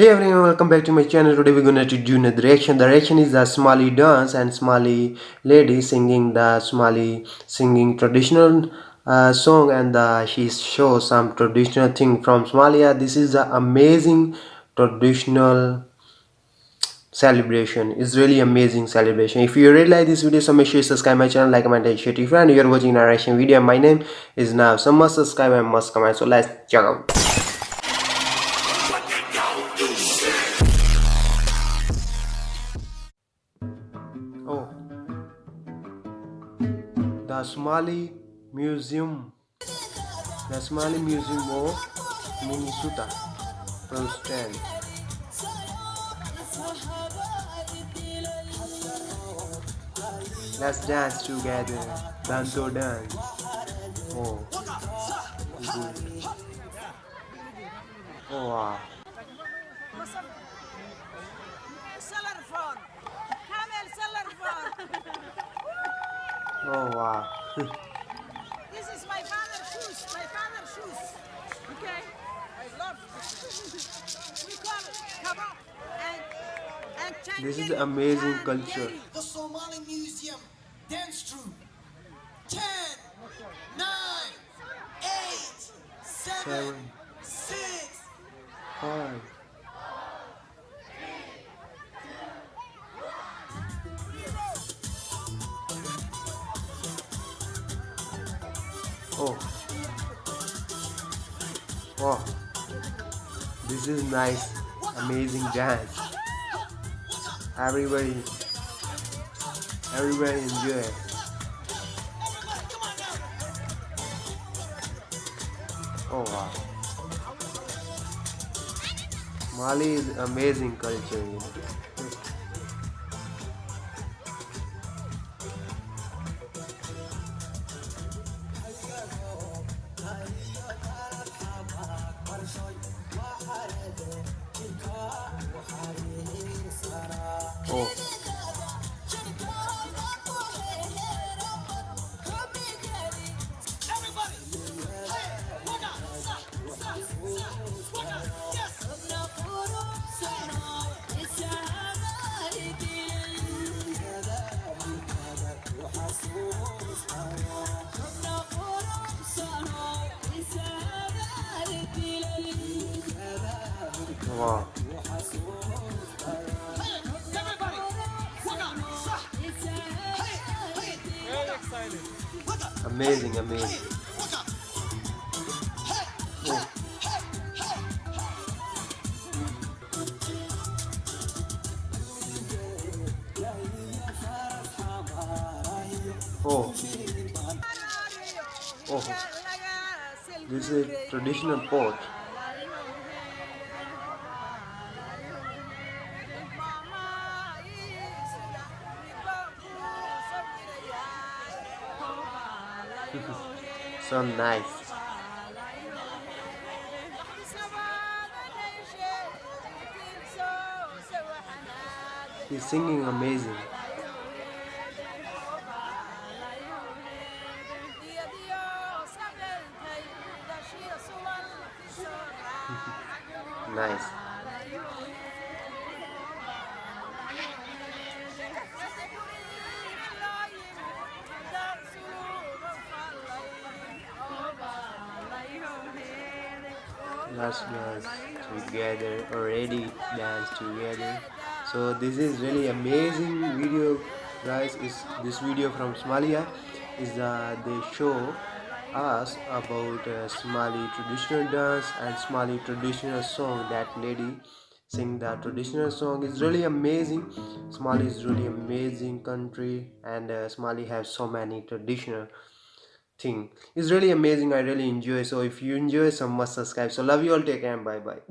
Hey everyone, welcome back to my channel. Today we're gonna do another reaction. The reaction is the Somali dance and Somali lady singing the Somali singing traditional song, and she shows some traditional thing from Somalia. This is the amazing traditional celebration. It's really amazing celebration. If you really like this video, so make sure you subscribe my channel, like, comment, and share. If you're watching a reaction video, my name is now. So must subscribe and must comment. So let's check out. Oh. The Somali Museum. The Somali Museum of Minnesota. Prostand. Let's dance together. Dhaanto dance. Oh, good. Oh, wow. Oh, wow. This is my father's shoes. My father's shoes. Okay. I love this. We call it kabab and This is amazing culture. the Somali Museum dance troupe. 10, 9, 8, 7, 7, 6. 5. Oh. Wow. This is nice. Amazing dance. Everybody enjoy. Oh wow. Mali is amazing culture, you know. Oh. Wow. Amazing, amazing. Oh. Oh. Oh. This is a traditional pot. So nice. He's singing amazing. Nice. Let's dance together, already dance together. So this is really amazing video, guys. Is this video from Somalia? Is they show us about Somali traditional dance and Somali traditional song. That lady sing that traditional song is really amazing. Somali is really amazing country, and Somali has so many traditional thing. It's really amazing. I really enjoy. So if you enjoy, some must subscribe. So love you all. Take care and bye bye.